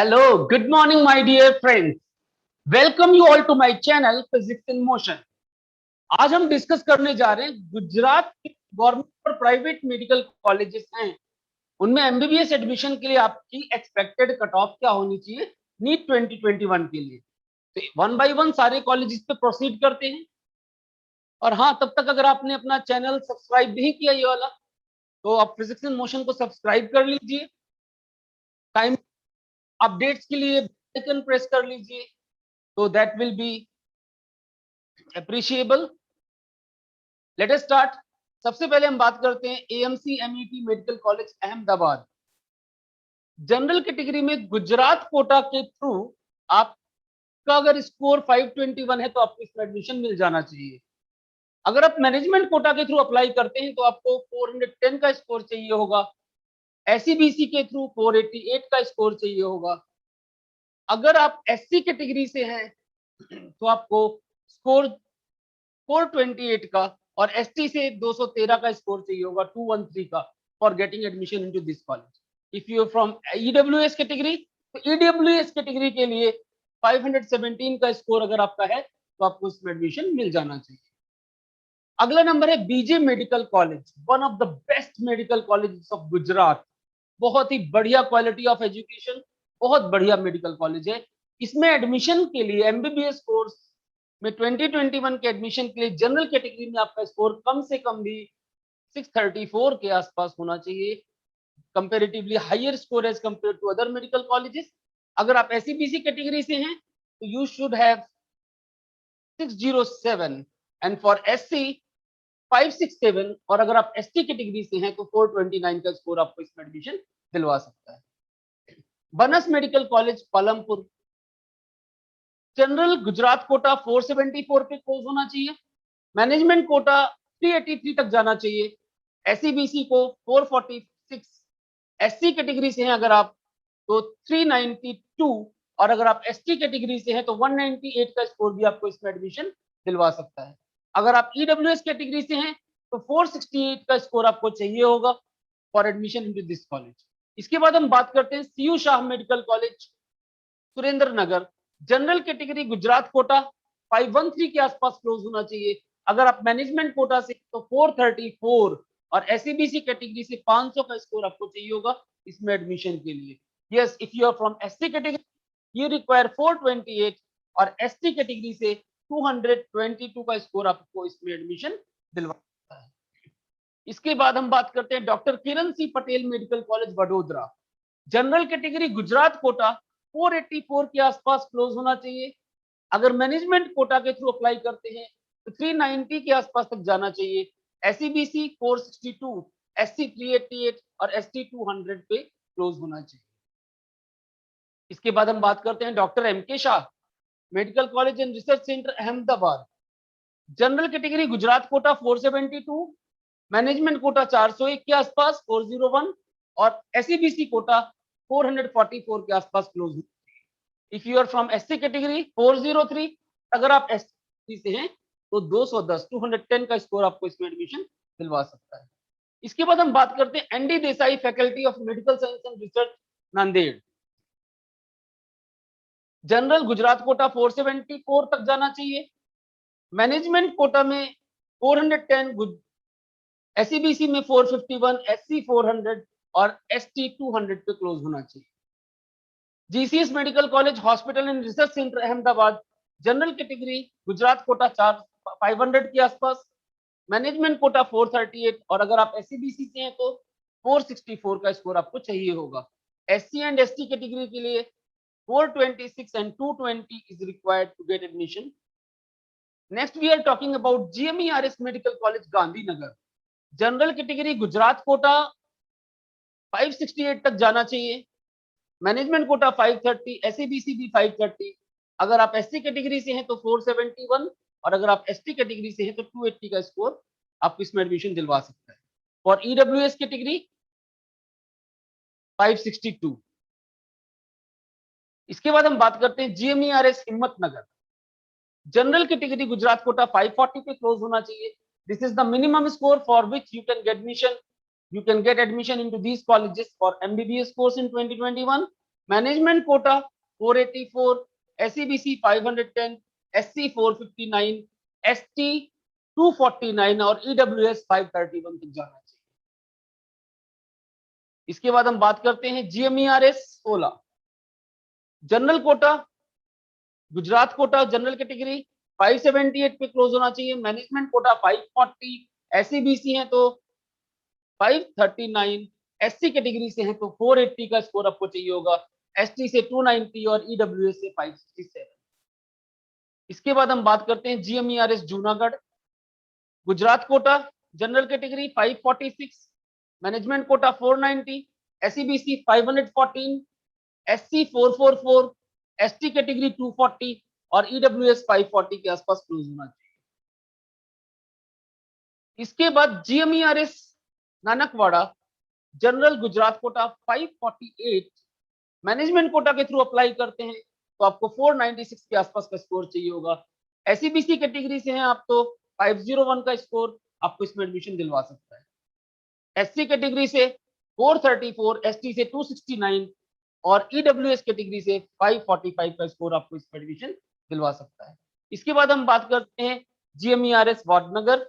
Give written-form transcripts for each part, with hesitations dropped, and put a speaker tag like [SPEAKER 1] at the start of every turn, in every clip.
[SPEAKER 1] Hello, good morning, my dear friends. Welcome you all to my channel Physics in Motion. आज हम discuss करने जा रहे हैं गुजरात के गवर्नमेंट और प्राइवेट मेडिकल कॉलेजेस हैं, उनमें एमबीबीएस एडमिशन के लिए आपकी एक्सपेक्टेड कट ऑफ क्या होनी चाहिए नीट 2021 के लिए। तो वन बाय वन सारे कॉलेजेस पे प्रोसीड करते हैं। और हाँ, तब तक अगर आपने अपना चैनल सब्सक्राइब नहीं किया ये वाला, तो आप फिजिक्स इन मोशन को सब्सक्राइब कर लीजिए। टाइम अपडेट्स के लिए आइकन प्रेस कर लीजिए, तो that will be appreciable. Let us start. सबसे पहले हम बात करते हैं AMC MET medical college Ahmedabad. General category में गुजरात कोटा के थ्रू आपका अगर स्कोर 521 है तो आपको इसमें एडमिशन मिल जाना चाहिए। अगर आप मैनेजमेंट कोटा के थ्रू अप्लाई करते हैं तो आपको 410 का स्कोर चाहिए होगा। एससीबीसी के थ्रू 488 का स्कोर चाहिए होगा। अगर आप एससी कैटेगरी से हैं तो आपको स्कोर 428 का और एसटी से 213 का स्कोर चाहिए होगा, 213 का, for getting admission into this college. If you are from EWS category, तो ईडब्ल्यूएस कैटेगरी के लिए 517 का स्कोर अगर आपका है तो आपको इसमें एडमिशन मिल जाना चाहिए। अगला नंबर है BJ medical college, one of the best medical colleges of Gujarat. बहुत ही बढ़िया क्वालिटी ऑफ एजुकेशन, बहुत बढ़िया मेडिकल कॉलेज है। इसमें एडमिशन के लिए एमबीबीएस कोर्स में 2021 के एडमिशन के लिए जनरल कैटेगरी में आपका स्कोर कम से कम भी 634 के आसपास होना चाहिए, comparatively higher score as compare to other medical colleges. अगर आप एससीबीसी कैटेगरी से हैं तो you should have 607 and for SC 567, और अगर आप एसटी कैटेगरी से हैं तो 429 का स्कोर आपको इसमें एडमिशन दिलवा सकता है। Banas medical college Palampur, general Gujarat quota 474 पे क्लोज होना चाहिए, मैनेजमेंट कोटा 383 तक जाना चाहिए, एससीबीसी को 446, एससी कैटेगरी से हैं अगर आप तो 392, और अगर आप एसटी कैटेगरी से हैं तो 198 का स्कोर भी आपको इसमें एडमिशन दिलवा सकता है। अगर आप ईडब्ल्यूएस कैटेगरी से हैं तो 468 का स्कोर आपको चाहिए होगा for admission into this college. इसके बाद हम बात करते हैं CU Shah medical college Surendranagar, general category Gujarat quota 513 के आसपास क्लोज होना चाहिए। अगर आप मैनेजमेंट कोटा से तो 434, और एससीबीसी कैटेगरी से 500 का स्कोर आपको चाहिए होगा इसमें एडमिशन के लिए। Yes, if you are from SC category you require 428, और एसटी कैटेगरी से 222 का स्कोर आपको इसमें एडमिशन दिलवाता है। इसके बाद हम बात करते हैं doctor Kiran C Patel medical college Vadodara, general category Gujarat quota 484 के आसपास क्लोज होना चाहिए। अगर मैनेजमेंट कोटा के थ्रू अप्लाई करते हैं तो 390 के आसपास तक जाना चाहिए। एससीबीसी 462, एससी 388 और एसटी 200 पे क्लोज होना चाहिए। इसके बाद हम बात करते हैं doctor M K Shah medical college and research centre Ahmedabad, general category Gujarat quota 472, management quota 401 के आसपास 401, और एससीबीसी कोटा 444 के आसपास क्लोज हुई। If you are from SC category 403, अगर आप एससी से हैं तो 210 210 का स्कोर आपको इसमें एडमिशन दिलवा सकता है। इसके बाद हम बात करते हैं ND Desai faculty of medical science and research Nanded, general Gujarat quota 474 तक जाना चाहिए, मैनेजमेंट कोटा में 410, एससीबीसी में 451, एससी 400 और एसटी 200 पे क्लोज होना चाहिए। GCS medical college hospital and research centre Ahmedabad, general category Gujarat quota 500 के आसपास, मैनेजमेंट कोटा 438, और अगर आप एससीबीसी से हैं तो 464 का स्कोर आपको चाहिए होगा। एससी एंड एसटी कैटेगरी के लिए 426 and 220 is required to get admission. Next we are talking about GMERS medical college Gandhinagar, general category Gujarat quota 568 तक जाना चाहिए, मैनेजमेंट कोटा 530, एससीबीसी भी 530, अगर आप एससी कैटेगरी से हैं तो 471, और अगर आप एसटी कैटेगरी से हैं तो 280 का स्कोर आपको इसमें एडमिशन दिलवा सकता है। For EWS category 562। इसके बाद हम बात करते हैं GMERS Himmatnagar, general category Gujarat Kota 540 पे क्लोज होना चाहिए। This is the minimum score for which you can get admission into these colleges for MBBS course in 2021. Management quota 484, SCBC 510, SC 459, ST 249 और EWS 531 तक जाना चाहिए। इसके बाद हम बात करते हैं GMERS 16, general quota Gujarat quota general category 578 पे क्लोज होना चाहिए। मैनेजमेंट कोटा 540, SCBC है तो 539, SC कैटेगरी से है तो 480 का स्कोर आपको चाहिए होगा, ST से 290 और EWS से 567। इसके बाद हम बात करते हैं GMERS Junagadh, Gujarat quota general category 546, management quota 490, SCBC 514, SC 444, ST category 240 और EWS 540 के आसपास क्लोज होना चाहिए। इसके बाद GMERS Nanakwada general Gujarat quota 548, management quota के थ्रू अप्लाई करते हैं तो आपको 496 के आसपास का स्कोर चाहिए होगा। SCBC कैटेगरी से हैं आप तो 501 का स्कोर आपको इसमें एडमिशन दिलवा सकता है। SC कैटेगरी से 434, ST से 269 और EWS कैटेगरी से 545 का स्कोर आपको इसमें एडमिशन दिलवा सकता है। इसके बाद हम बात करते हैं GMERS Vadnagar,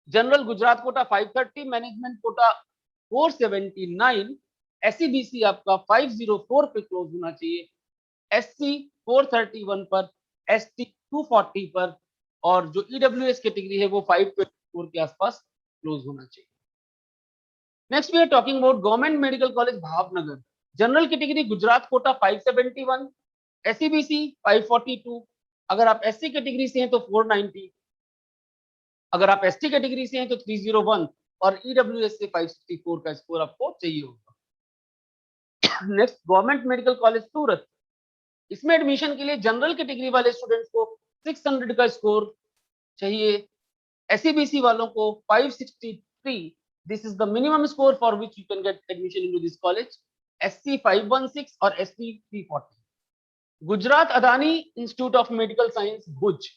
[SPEAKER 1] general Gujarat quota 530, management quota 479, SCBC आपका 504 पे क्लोज होना चाहिए, SC 431 पर, ST 240 पर और जो EWS कैटेगरी है वो 524 के आसपास क्लोज होना चाहिए। Next we are talking about government medical college Bhavnagar, general category Gujarat quota 571, SCBC 542, अगर आप SC कैटेगरी से हैं तो 490, अगर आप ST कैटेगरी से हैं तो 301 और EWS से 564 का स्कोर आपको चाहिए होगा। नेक्स्ट गवर्नमेंट मेडिकल कॉलेज सूरत, इसमें एडमिशन के लिए जनरल कैटेगरी वाले स्टूडेंट्स को 600 का स्कोर चाहिए, SCBC वालों को 563, this is the minimum score for which you can get admission into this college, SC 516 और ST 340। Gujarat Adani institute of medical science Bhuj,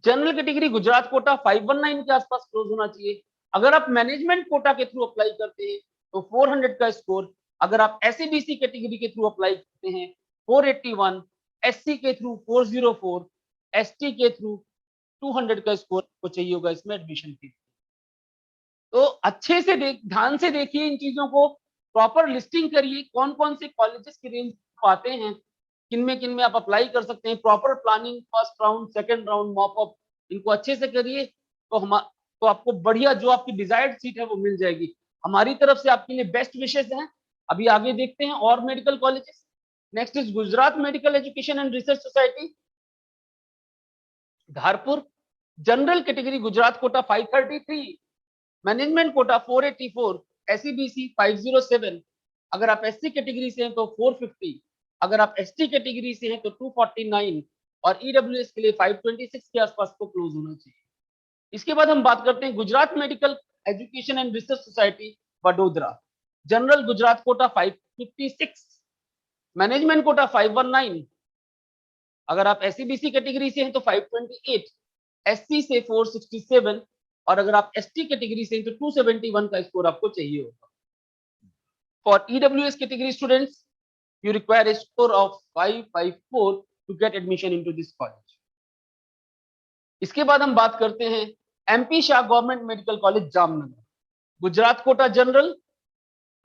[SPEAKER 1] general category Gujarat quota 519 के आसपास क्लोज होना चाहिए। अगर आप मैनेजमेंट कोटा के थ्रू अप्लाई करते हैं तो 400 का स्कोर, अगर आप SCBC कैटेगरी के थ्रू अप्लाई करते हैं 481, SC के थ्रू 404, ST के थ्रू 200 का स्कोर को चाहिए होगा इसमें एडमिशन के। तो अच्छे से ध्यान से देखिए इन चीजों को, प्रॉपर लिस्टिंग करिए कौन कौन से कॉलेजेस की रेंज आते हैं, किन में आप अप्लाई कर सकते हैं, proper planning, first round, second round, mock up, इनको अच्छे से करिए तो आपको बढ़िया जो आपकी डिजायर्ड सीट है वो मिल जाएगी। हमारी तरफ से आपके लिए बेस्ट विशेष हैं। अभी आगे देखते हैं और medical colleges. Next is Gujarat medical education and research society Dharpur, general category Gujarat quota 533, management quota 484, SCBC 507, अगर आप SC कैटेगरी से हैं तो 450, अगर आप ST कैटेगरी से हैं तो 249 और EWS के लिए 526 के आसपास को क्लोज होना चाहिए। इसके बाद हम बात करते हैं Gujarat medical education and research society Vadodara, general Gujarat quota 556, management quota 519, अगर आप SCBC कैटेगरी से हैं तो 528, SC से 467 और अगर आप ST कैटेगरी से हैं तो 271 का स्कोर आपको चाहिए होगा। For EWS category students you require a score of 554 to get admission into this college. इसके बाद हम बात करते हैं MP Shah government medical college Jamnagar, Gujarat quota general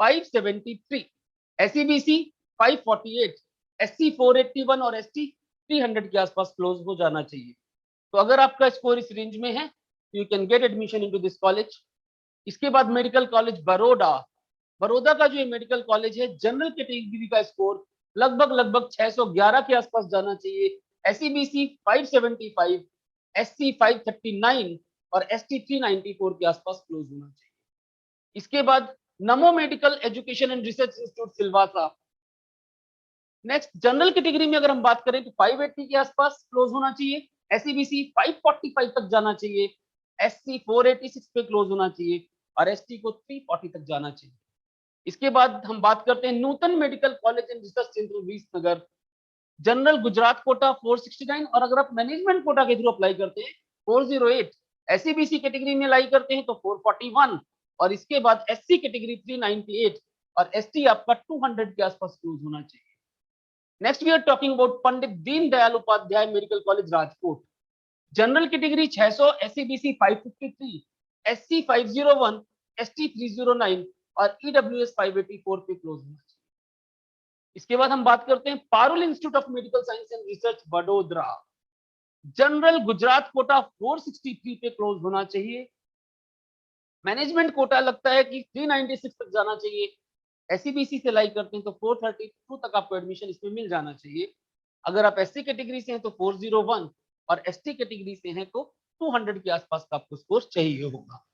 [SPEAKER 1] 573, SCBC 548, SC 481 और ST 300 के आसपास क्लोज हो जाना चाहिए। तो अगर आपका स्कोर इस रेंज में है you can get admission into this college. इसके बाद मेडिकल कॉलेज बड़ौदा, बड़ौदा का जो मेडिकल कॉलेज है, जनरल कैटेगरी का स्कोर लगभग 611 के आसपास जाना चाहिए, SCBC 575, SC 539 और ST 394 के आसपास क्लोज होना चाहिए। इसके बाद नमो medical education and research institute Silvassa, next general category में अगर हम बात करें तो 580 के आसपास क्लोज होना चाहिए, SCBC 545 तक जाना चाहिए, SC 486 पे क्लोज होना चाहिए और ST को 340 तक जाना चाहिए। इसके बाद हम बात करते हैं Nootan medical college and research centre Visnagar, general Gujarat quota 469 और अगर आप मैनेजमेंट कोटा के थ्रू अप्लाई करते हैं 408, SCBC कैटेगरी में अप्लाई करते हैं तो 441 और इसके बाद SC कैटेगरी 398 और एसटी आपका 200 के आसपास क्लोज होना चाहिए। Next we are talking about Pandit Deendayal Upadhyay medical college Rajkot. General category 600, SCBC 553, SC 501, ST 309 और ईडब्ल्यूएस 584 पे क्लोज होना चाहिए। इसके बाद हम बात करते हैं Parul institute of medical science and research Vadodara. General Gujarat quota 463 पे क्लोज होना चाहिए। मैनेजमेंट कोटा लगता है कि 396 तक जाना चाहिए। एससीबीसी से लाइक करते हैं तो 432 तक आपको एडमिशन इसमें मिल जाना चाहिए। अगर आप एससी कैटेगरी से हैं तो 401 और एसटी कैटेगरी से हैं तो 200 के आसपास का आपको स्कोर चाहिए होगा।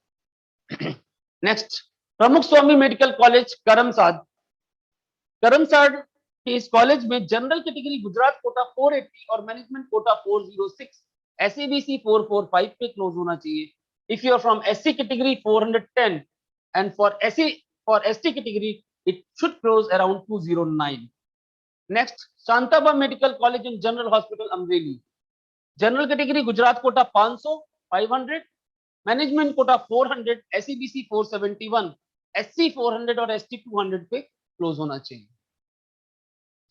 [SPEAKER 1] नेक्स्ट, प्रमुख स्वामी मेडिकल कॉलेज करमसाद। करमसाद के इस कॉलेज में जनरल कैटेगरी गुजरात कोटा 480 और मैनेजमेंट कोटा 406, एससीबीसी 445 पे क्लोज होना चाहिए। If you are from SC category 410 and for ST category it should close around 209. Next, Shantaba Medical College and General Hospital Amreli. General category Gujarat quota 500, 500, management quota 400, SEBC 471, SC 400 और ST 200 पे close होना चाहिए।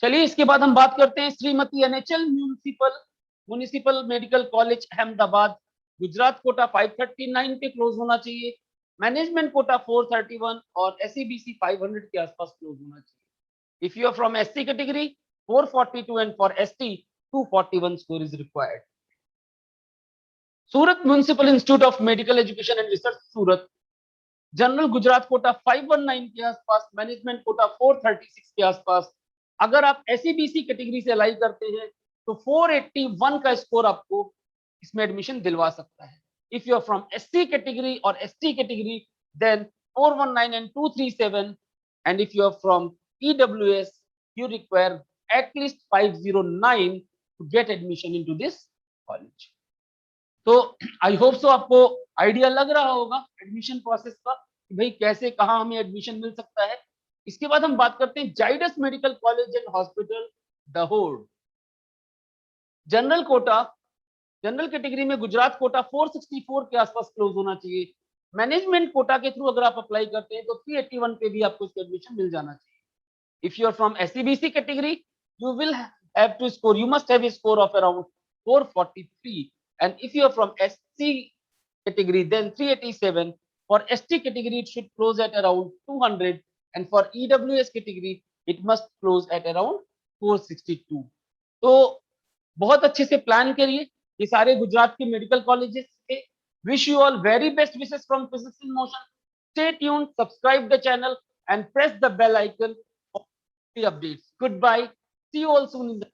[SPEAKER 1] चलिए इसके बाद हम बात करते हैं Shrimati NHL municipal medical college Ahmedabad. Gujarat quota 539 पे क्लोज होना चाहिए। मैनेजमेंट कोटा 431 और एसईबीसी 500 के आसपास क्लोज होना चाहिए। If you are from ST category 442 and for ST 241 score is required. Surat municipal institute of medical education and research Surat. General Gujarat quota 519 के आसपास, मैनेजमेंट कोटा 436 के आसपास। अगर आप एसईबीसी कैटेगरी से अलाइ करते हैं तो 481 का स्कोर आपको इसमें एडमिशन दिलवा सकता है। If you are from SC category or ST category, then 419 and 237, and if you are from EWS, you require at least 509 to get admission into this college. तो आई होप सो आपको idea लग रहा होगा admission process का कि भाई कैसे कहाँ हमें एडमिशन मिल सकता है। इसके बाद हम बात करते हैं Zydus medical college and hospital Dahod. General quota, general category में गुजरात कोटा 464 के आसपास क्लोज होना चाहिए। मैनेजमेंट कोटा के थ्रू अगर आप अप्लाई करते हैं तो 381 पे भी आपको इसका एडमिशन मिल जाना चाहिए। If you are from SCBC category, you will have to score, you must have a score of around 443, and if you are from SC category then 387. For ST category it should close at around 200, and for EWS category it must close at around 462. तो बहुत अच्छे से plan करिए। ये सारे गुजरात के medical colleges थे। Wish you all very best wishes from physics in motion. Stay tuned, subscribe the channel and press the bell icon for the updates. Goodbye, see you all soon in the